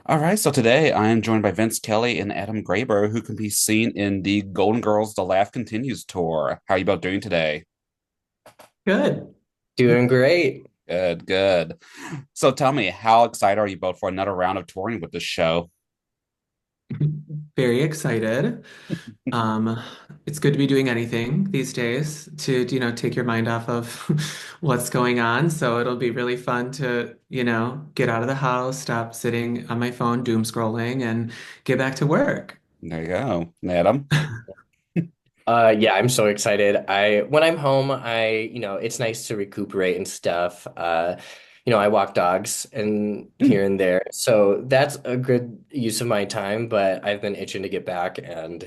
All right, so today I am joined by Vince Kelley and Adam Graber, who can be seen in the Golden Girls The Laugh Continues tour. How are you both doing today? Good. Doing great. Good, good. So tell me, how excited are you both for another round of touring with this show? Very excited. Um, it's good to be doing anything these days to, take your mind off of what's going on. So it'll be really fun to, get out of the house, stop sitting on my phone, doom scrolling, and get back to work. There you go, Adam. Yeah, I'm so excited. When I'm home, it's nice to recuperate and stuff. I walk dogs and Hmm, here and there. So that's a good use of my time, but I've been itching to get back and,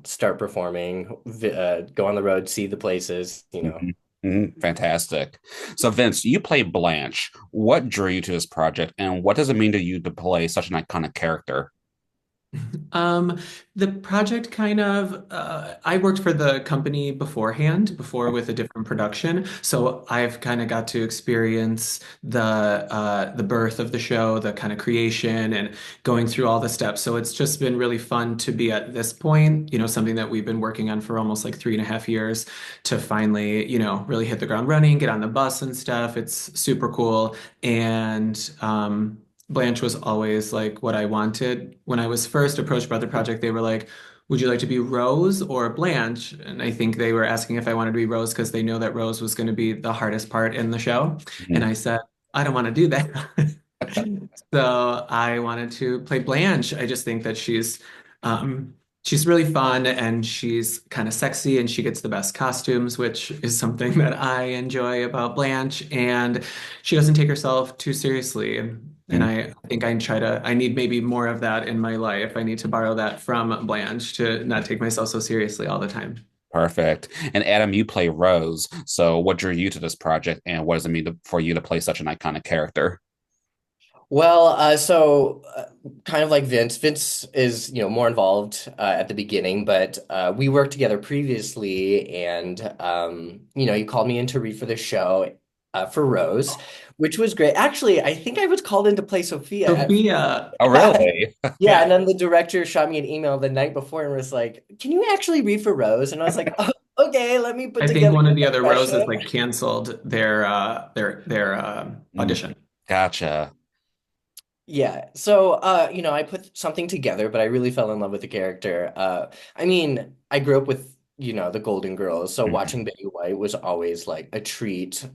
start performing, go on the road, see the places. mhm, fantastic. So Vince, you play Blanche. What drew you to this project, and what does it mean to you to play such an iconic character? Um, the project kind of, I worked for the company beforehand, before with a different production. So I've kind of got to experience the birth of the show, the kind of creation and going through all the steps. So it's just been really fun to be at this point, something that we've been working on for almost like 3.5 years to finally, really hit the ground running, get on the bus and stuff. It's super cool. And Blanche was always like what I wanted. When I was first approached by the project, they were like, would you like to be Rose or Blanche? And I think they were asking if I wanted to be Rose because they know that Rose was going to be the hardest part in the show. And Mhm. I said, I don't want to do that. So I wanted to play Blanche. I just think that she's really fun and she's kind of sexy and she gets the best costumes, which is something that I enjoy about Blanche. And she doesn't take herself too seriously. And I think I need maybe more of that in my life. I need to borrow that from Blanche to not take myself so seriously all the time. Perfect. And Adam, you play Rose. So, what drew you to this project, and what does it mean for you to play such an iconic character? Kind of like Vince. Vince is, more involved at the beginning, but we worked together previously, and he called me in to read for the show for Rose, which was great. Actually, I think I was called in to play Sophia at Sophia, Oh, yeah. really? Yeah, and then the director shot me an email the night before and was like, "Can you actually read for Rose?" And I was like, "Oh, okay, let me put I think together one of the an other roses impression." like canceled their Mm, audition. gotcha. Yeah. So, I put something together, but I really fell in love with the character. I mean, I grew up with, the Golden Girls, so Mhm. watching Betty White was always like a treat,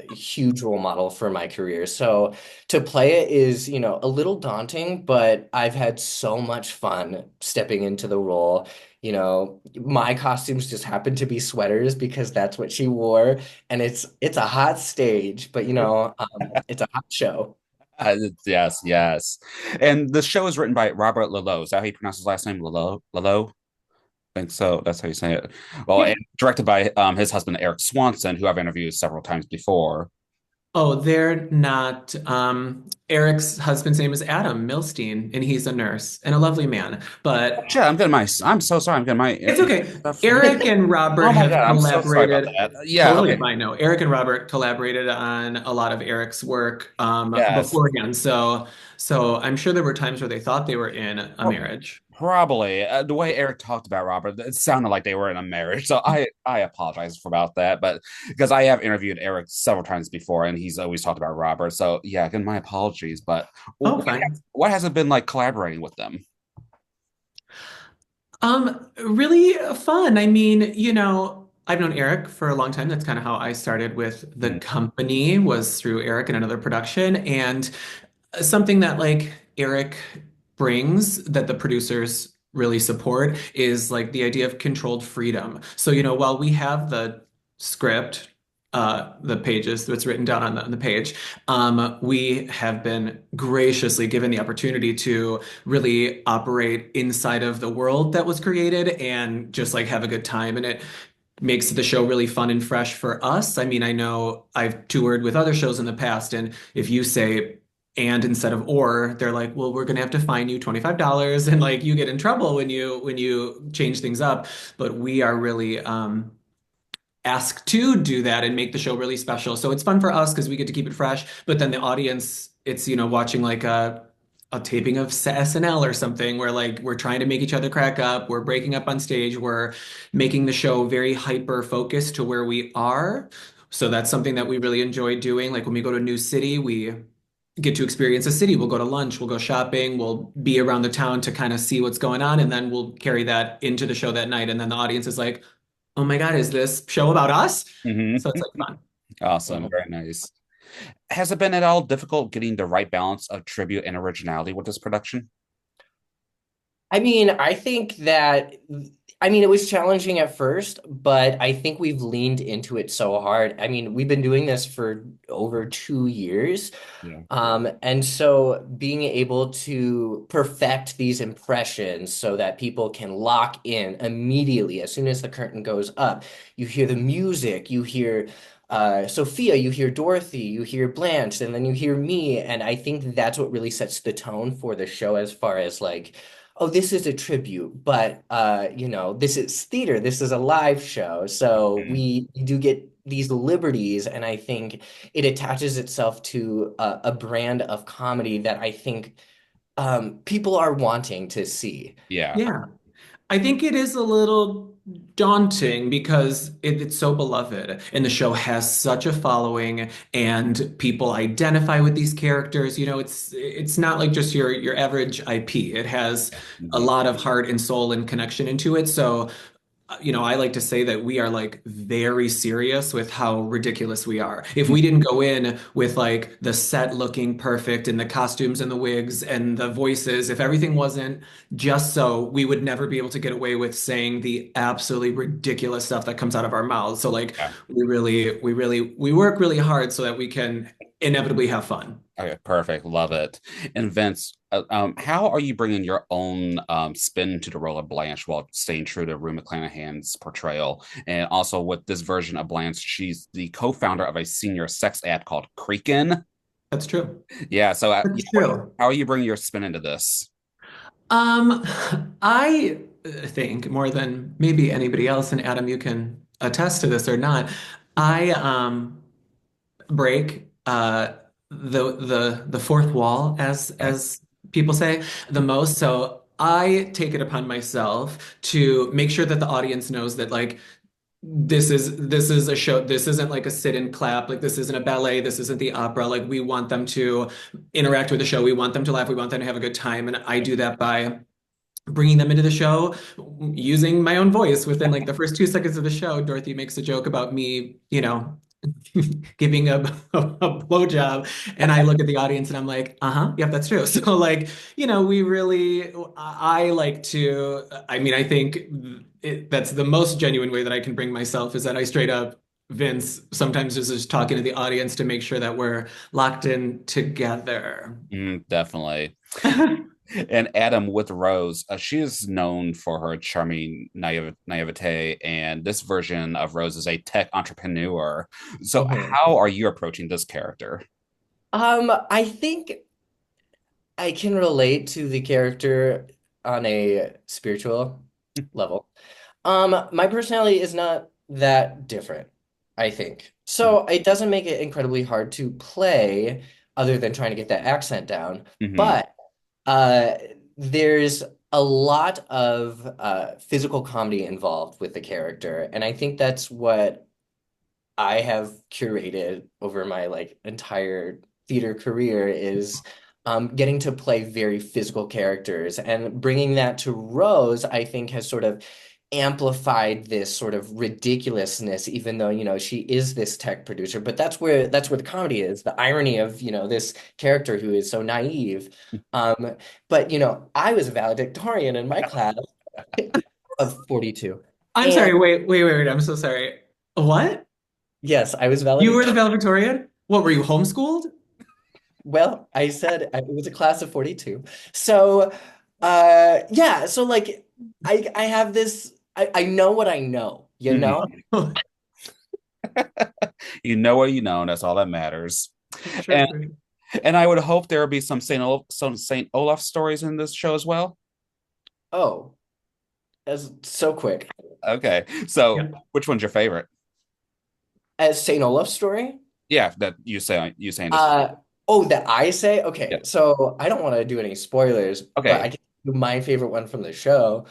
huge role model for my career. So to play it is, a little daunting, but I've had so much fun stepping into the role. My costumes just happen to be sweaters because that's what she wore, and it's a hot stage, but it's a hot show. Yes, yes. And the show is written by Robert Lalo. Is that how you pronounce his last name? Lalo? Lalo? I think so. That's how you say it. Well, Yeah. and directed by his husband, Eric Swanson, who I've interviewed several times before. Oh, they're not. Eric's husband's name is Adam Milstein, and he's a nurse and a lovely man. But Shit, I'm so sorry. I'm getting my it's okay. stuff. Eric and Robert Oh my have God. I'm so sorry about collaborated. that. Yeah. Totally Okay. fine. No, Eric and Robert collaborated on a lot of Eric's work Yes. beforehand. So I'm sure there were times where they thought they were in a marriage. Probably the way Eric talked about Robert, it sounded like they were in a marriage. So I apologize for about that, but because I have interviewed Eric several times before, and he's always talked about Robert. So yeah, again, my apologies. But Oh, fine. what has it been like collaborating with them? Really fun. I mean, I've known Eric for a long time. That's kind of how I started with the Mm, company was through Eric and another production. And something that like Eric brings that the producers really support is like the idea of controlled freedom. So, while we have the script, the pages that's written down on the page, we have been graciously given the opportunity to really operate inside of the world that was created and just like have a good time. And it makes the show really fun and fresh for us. I mean, I know I've toured with other shows in the past, and if you say and instead of or, they're like, well, we're gonna have to fine you $25 and like you get in trouble when you change things up. But we are really asked to do that and make the show really special. So it's fun for us because we get to keep it fresh, but then the audience, it's watching like a taping of SNL or something where like we're trying to make each other crack up, we're breaking up on stage, we're making the show very hyper focused to where we are. So that's something that we really enjoy doing. Like when we go to a new city, we get to experience a city. We'll go to lunch, we'll go shopping, we'll be around the town to kind of see what's going on, and then we'll carry that into the show that night. And then the audience is like, "Oh my God, is this show about us?" Hmm. So it's like fun. Awesome. Very nice. Has it been at all difficult getting the right balance of tribute and originality with this production? I mean, I think that, I mean, it was challenging at first, but I think we've leaned into it so hard. I mean, we've been doing this for over 2 years. Yeah. And so being able to perfect these impressions so that people can lock in immediately as soon as the curtain goes up, you hear the music, you hear Sophia, you hear Dorothy, you hear Blanche, and then you hear me. And I think that's what really sets the tone for the show as far as like, oh, this is a tribute, but this is theater, this is a live show. So Mhm. we do get these liberties, and I think it attaches itself to a brand of comedy that I think people are wanting to see. Yeah. Yeah. I think it is a little daunting because it's so beloved and the show has such a following and people identify with these characters. You know, it's not like just your average IP. It has a Mhm. lot of heart and soul and connection into it. So I like to say that we are like very serious with how ridiculous we are. If we didn't go in with like the set looking perfect and the costumes and the wigs and the voices, if everything wasn't just so, we would never be able to get away with saying the absolutely ridiculous stuff that comes out of our mouths. So like Yeah. we work really hard so that we can inevitably have fun. Okay, perfect. Love it. And Vince, how are you bringing your own spin to the role of Blanche while staying true to Rue McClanahan's portrayal? And also with this version of Blanche, she's the co-founder of a senior sex app called CreakN. That's true. Yeah. So, That's true. how are you bringing your spin into this? Um, I think more than maybe anybody else, and Adam, you can attest to this or not. I break the fourth wall, Okay. as people say, the most. So I take it upon myself to make sure that the audience knows that like this is a show. This isn't like a sit and clap. Like this isn't a ballet. This isn't the opera. Like we want them to interact with the show. We want them to laugh. We want them to have a good time. And I do that by bringing them into the show using my own voice within like the first 2 seconds of the show. Dorothy makes a joke about me, giving a blowjob, and I look at the audience and I'm like, uh-huh, yep, that's true. So like, we really, I like to, I mean, I think that's the most genuine way that I can bring myself is that I straight up Vince sometimes is just talking to the audience to make sure that we're locked in together. Definitely. And Adam with Rose, she is known for her charming naivete, and this version of Rose is a tech entrepreneur. So, Mhm. how are you approaching this character? I think I can relate to the character on a spiritual level. My personality is not that different, I think. So it doesn't make it incredibly hard to play other than trying to get that accent down. Hmm. But uh, there's a lot of physical comedy involved with the character, and I think that's what I have curated over my like entire theater career is getting to play very physical characters and bringing that to Rose, I think has sort of amplified this sort of ridiculousness, even though, she is this tech producer, but that's where the comedy is, the irony of, this character who is so naive. But I was a valedictorian in my class of 42. I'm And sorry, wait. I'm so sorry. What? yes, I was You were the valedictorian. valedictorian? What were you homeschooled? Well, I said it was a class of 42. So, yeah, so like I have this I know what I know, you know? Hmm. You know what you know, and that's all that matters. For sure, And for sure. I would hope there would be some Saint Olaf stories in this show as well. Oh, as so quick. Okay, so Yeah. which one's your favorite? As St. Olaf's story? Yeah, that you saying this. Uh Oh, that I say? Yeah. Okay, so I don't want to do any spoilers, but I Okay. can do my favorite one from the show.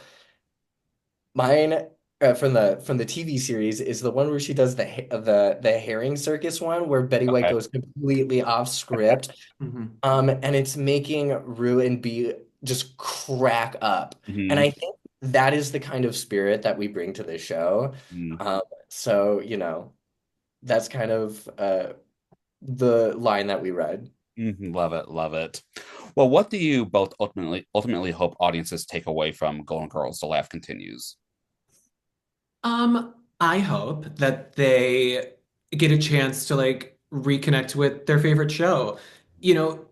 Mine from the TV series is the one where she does the herring circus one where Betty White Okay. goes completely off script. Mhm. And it's making Rue and B just crack up. And Hmm. I think that is the kind of spirit that we bring to the show. So, that's kind of the line that we read. Love it. Love it. Well, what do you both ultimately hope audiences take away from Golden Girls? The laugh continues. I hope that they get a chance to like reconnect with their favorite show. You know,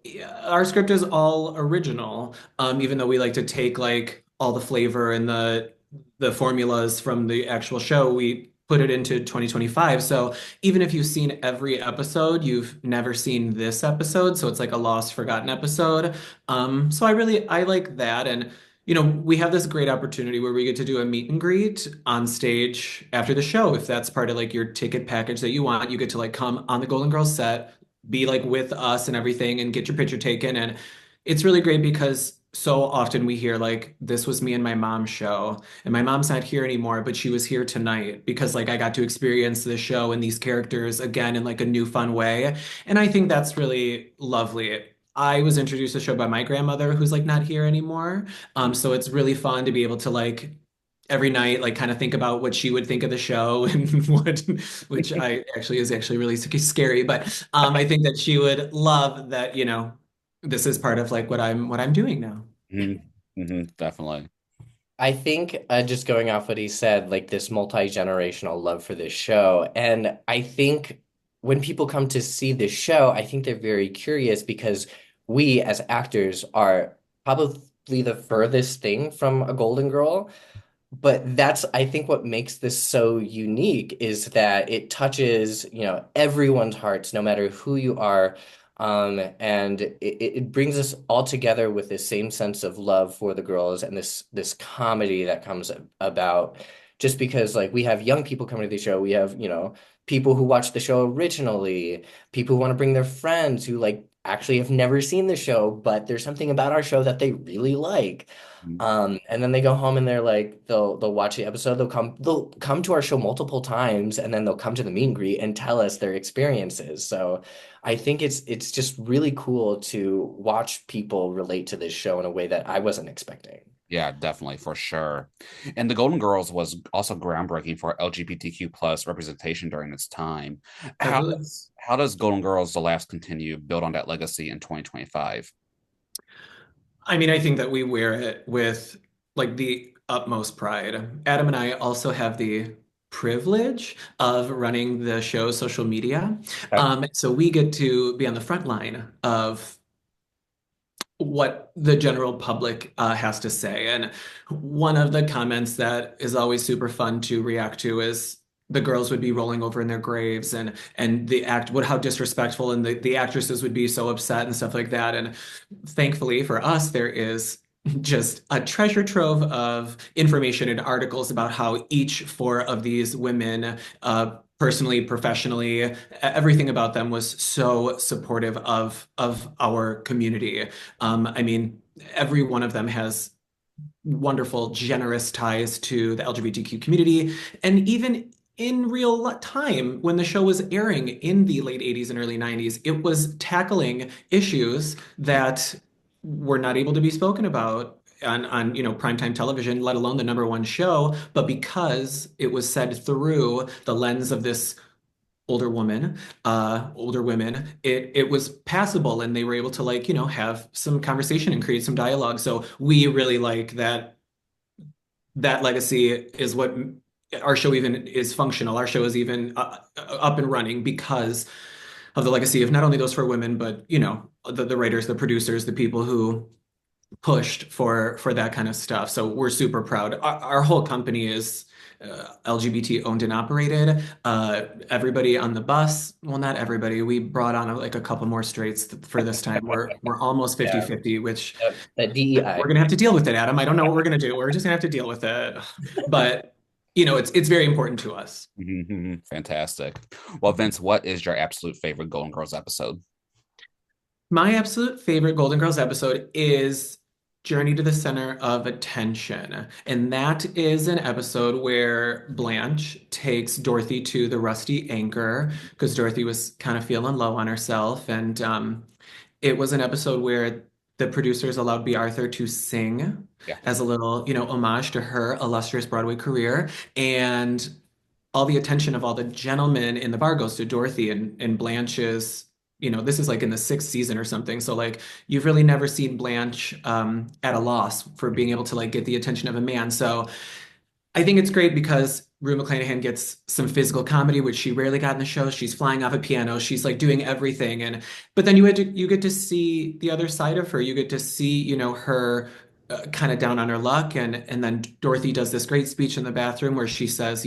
our script is all original, even though we like to take like all the flavor and the formulas from the actual show, we put it into 2025. So even if you've seen every episode, you've never seen this episode, so it's like a lost, forgotten episode. So I like that, and we have this great opportunity where we get to do a meet and greet on stage after the show. If that's part of like your ticket package that you want, you get to like come on the Golden Girls set, be like with us and everything, and get your picture taken. And it's really great because so often we hear like, this was me and my mom's show, and my mom's not here anymore, but she was here tonight because like I got to experience the show and these characters again in like a new fun way. And I think that's really lovely. I was introduced to the show by my grandmother, who's like not here anymore. So it's really fun to be able to like every night, like kind of think about what she would think of the show and which I actually is actually really scary. But I think that she would love that, this is part of like what I'm doing now. Definitely. I think just going off what he said, like this multi-generational love for this show. And I think when people come to see this show, I think they're very curious because we as actors are probably the furthest thing from a Golden Girl. But that's, I think, what makes this so unique is that it touches, everyone's hearts, no matter who you are. And it brings us all together with this same sense of love for the girls and this comedy that comes about just because like we have young people coming to the show. We have, people who watch the show originally, people who want to bring their friends who like actually have never seen the show, but there's something about our show that they really like. And then they go home and they're like, they'll watch the episode, they'll come to our show multiple times, and then they'll come to the meet and greet and tell us their experiences. So I think it's just really cool to watch people relate to this show in a way that I wasn't expecting. Yeah, definitely for sure. And the Golden Girls was also groundbreaking for LGBTQ plus representation during its time. How Absolutely. does Golden Girls The Laughs Continue build on that legacy in 2025? I mean, I think that we wear it with like the utmost pride. Adam and I also have the privilege of running the show's social media. So we get to be on the front line of what the general public has to say. And one of the comments that is always super fun to react to is the girls would be rolling over in their graves and the act what how disrespectful and the actresses would be so upset and stuff like that. And thankfully for us, there is just a treasure trove of information and articles about how each four of these women personally, professionally, everything about them was so supportive of our community. I mean, every one of them has wonderful, generous ties to the LGBTQ community. And even in real time, when the show was airing in the late 80s and early 90s, it was tackling issues that were not able to be spoken about on primetime television, let alone the number one show. But because it was said through the lens of this older women, it was passable and they were able to like, have some conversation and create some dialogue. So we really like that legacy is what our show even is functional. Our show is even up and running because of the legacy of not only those four women, but the writers, the producers, the people who pushed for that kind of stuff. So we're super proud. Our whole company is LGBT owned and operated. Everybody on the bus, well, not everybody. We brought on like a couple more straights for this time. We're almost fifty Yeah, fifty, which that we're DEI. gonna have to deal with it, Adam. I don't know what we're gonna do. We're just gonna have to deal with it. But it's very important to us. Fantastic. Well, Vince, what is your absolute favorite Golden Girls episode? My absolute favorite Golden Girls episode is Journey to the Center of Attention. And that is an episode where Blanche takes Dorothy to the Rusty Anchor because Dorothy was kind of feeling low on herself. And it was an episode where the producers allowed B. Arthur to sing Yeah. as a little, homage to her illustrious Broadway career. And all the attention of all the gentlemen in the bar goes to Dorothy and Blanche's, this is like in the sixth season or something. So like you've really never seen Blanche at a loss for being able to like get the attention of a man. So I think it's great because Rue McClanahan gets some physical comedy, which she rarely got in the show. She's flying off a piano. She's like doing everything. But then you get to see the other side of her. You get to see, her kind of down on her luck. And then Dorothy does this great speech in the bathroom where she says,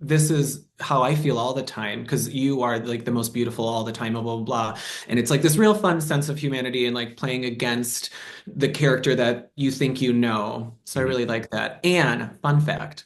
this is how I feel all the time because you are like the most beautiful all the time, blah, blah, blah. And it's like this real fun sense of humanity and like playing against the character that you think you know. So I Mhm. really like that. And fun fact,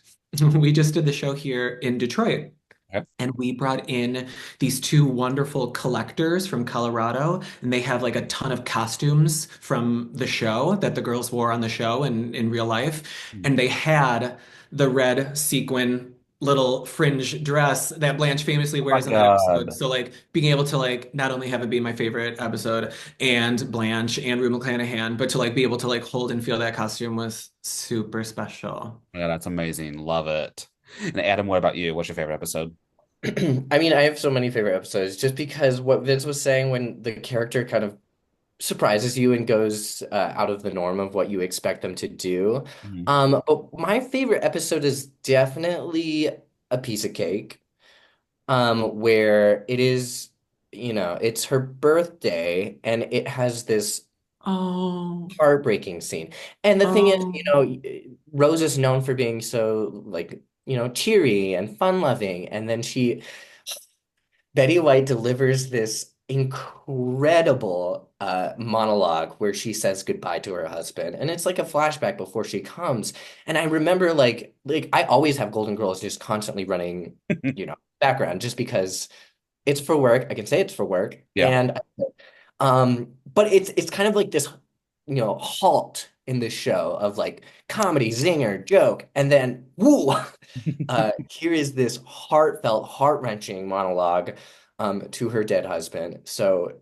we just did the show here in Detroit. Okay. And we brought in these two wonderful collectors from Colorado, and they have like a ton of costumes from the show that the girls wore on the show and in real life. Oh And they had the red sequin little fringe dress that Blanche famously my wears in that episode. God. So like being able to like not only have it be my favorite episode and Blanche and Rue McClanahan, but to like be able to like hold and feel that costume was super special. Yeah, that's amazing. Love it. And Adam, what about you? What's your favorite episode? I mean, I have so many favorite episodes just because what Vince was saying when the character kind of surprises you and goes out of the norm of what you expect them to do. Mhm. But my favorite episode is definitely A Piece of Cake, where it is, it's her birthday and it has this Oh, heartbreaking scene. And the thing is, oh, Rose is known for being so like, cheery and fun-loving, and then Betty White delivers this incredible monologue where she says goodbye to her husband, and it's like a flashback before she comes. And I remember like I always have Golden Girls just constantly running, background just because it's for work. I can say it's for work, Yeah. and but it's kind of like this, halt in this show of like comedy, zinger, joke, and then woo, here is this heartfelt, heart-wrenching monologue to her dead husband. So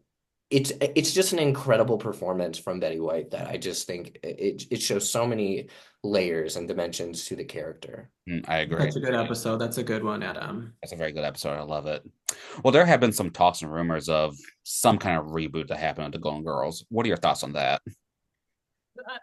it's just an incredible performance from Betty White that I just think it shows so many layers and dimensions to the character. I agree. such a good episode. That's a good one, Adam. That's a very good episode. I love it. Well, there have been some talks and rumors of some kind of reboot to happen with the Golden Girls. What are your thoughts on that?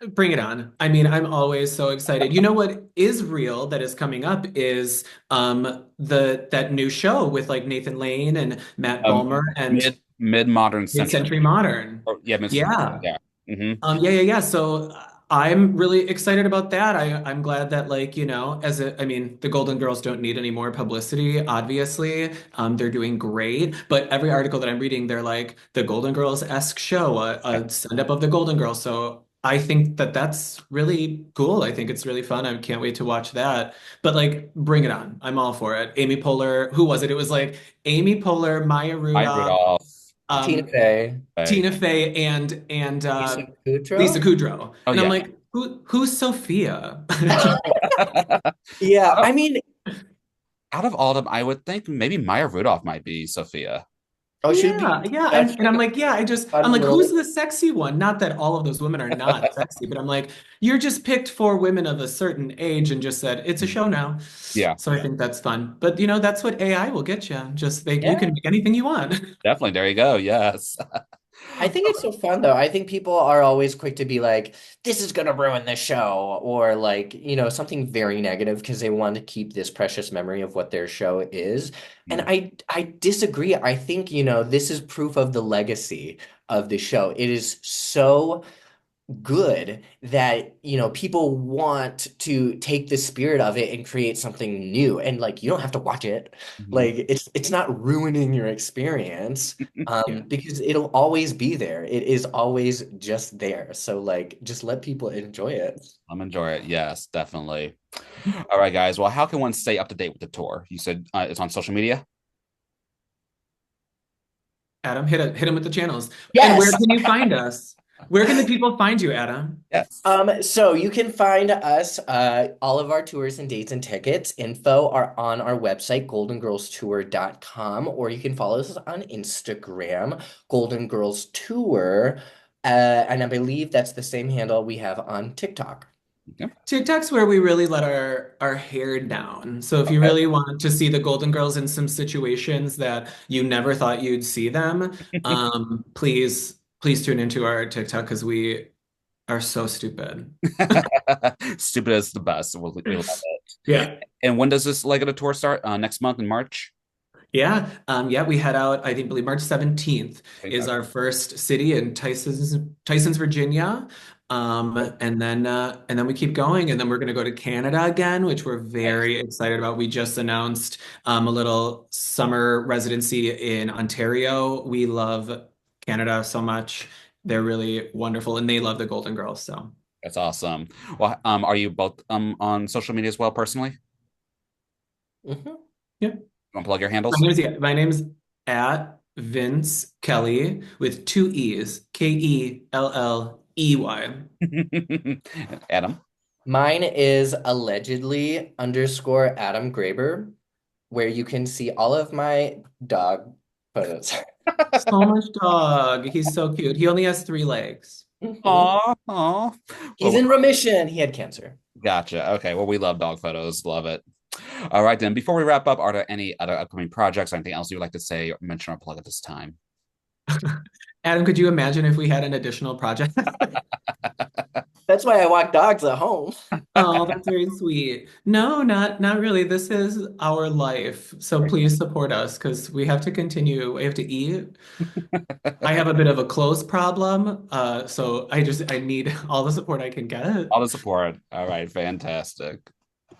Bring it on. I mean, I'm always so excited. You know what is real that is coming up is the that new show with like Nathan Lane and Matt Bomer and Mid modern century. Mid-Century Modern. Or, yeah, Yeah. yeah. Hmm. Yeah. So I'm really excited about that. I'm glad that like, I mean, the Golden Girls don't need any more publicity, obviously. They're doing great. But every article that I'm reading, they're like the Golden Girls-esque show, Yeah. a send-up of the Golden Girls. So I think that that's really cool. I think it's really fun. I can't wait to watch that. But like, bring it on. I'm all for it. Amy Poehler, who was it? It was like Amy Poehler, Maya I Rudolph, Rudolph. Tina um, Fey, Hey. Tina Fey and Lisa Lisa Kudrow. Kudrow. Oh And I'm yeah. like, who's Sophia? Yeah, out, I mean, out of all of them, I would think maybe Maya Rudolph might be Sophia. oh, she'd Yeah, be yeah. such And I'm a like, yeah, I'm fun like, who's little. the sexy one? Not that all of those women are not sexy, but I'm like, you're just picked for women of a certain age and just said, it's a show now. Yeah, So I think that's fun. But that's what AI will get you. Just you Yeah. can make anything you want. definitely. There you go. Yes. I think it's so fun though. I think people are always quick to be like, this is gonna ruin the show, or like, something very negative because they want to keep this precious memory of what their show is. And I disagree. I think, this is proof of the legacy of the show. It is so good that people want to take the spirit of it and create something new, and like you don't have to watch it, Mhm. like it's not ruining your experience, Yeah. because it'll always be there. It is always just there, so like just let people enjoy it. I'm enjoy it. Yes, definitely. All right, guys. Well, how can one stay up to date with the tour? You said it's on social media. Adam, hit him with the channels. And where Yes. can you find us? Where can the people find you, Adam? Yes. So you can find us, all of our tours and dates and tickets. Info are on our website, goldengirlstour.com, or you can follow us on Instagram, Golden Girls Tour. And I believe that's the same handle we have on TikTok. Okay. TikTok's where we really let our hair down. So if you Okay. really want to see the Golden Girls in some situations that you never thought you'd see them, please tune into our TikTok because we are so stupid. Stupid is the best. We love it. Yeah. And when does this leg of the tour start? Next month in March? Yeah, we head out, I think, believe March 17th is Okay. our first city in Tyson's, Virginia. And then we keep going, and then we're gonna go to Canada again, which we're Nice. very excited about. We just announced a little summer residency in Ontario. We love Canada so much. They're really wonderful, and they love the Golden Girls. So That's awesome. Well, are you both on social media as well personally? Mhm. yeah. Want to plug your handles? My name's at Vince Kelley with two E's, Kelley. Adam. Mine is allegedly underscore Adam Graber, where you can see all of my dog photos. So much dog. He's so cute. He only has three legs. Mhm. Aw, aw. He's Well, in remission. He had cancer. gotcha. Okay. Well, we love dog photos. Love it. All right, then. Before we wrap up, are there any other upcoming projects or anything else you would like to say or mention or plug at this time? Adam, could you imagine if we had an additional project? That's why I walk dogs at home. Oh, that's very sweet. No, not really. This is our life. So please support us because we have to continue. We have to eat. I have a bit of a clothes problem. So I need all the support I can get. All the support. All right, fantastic.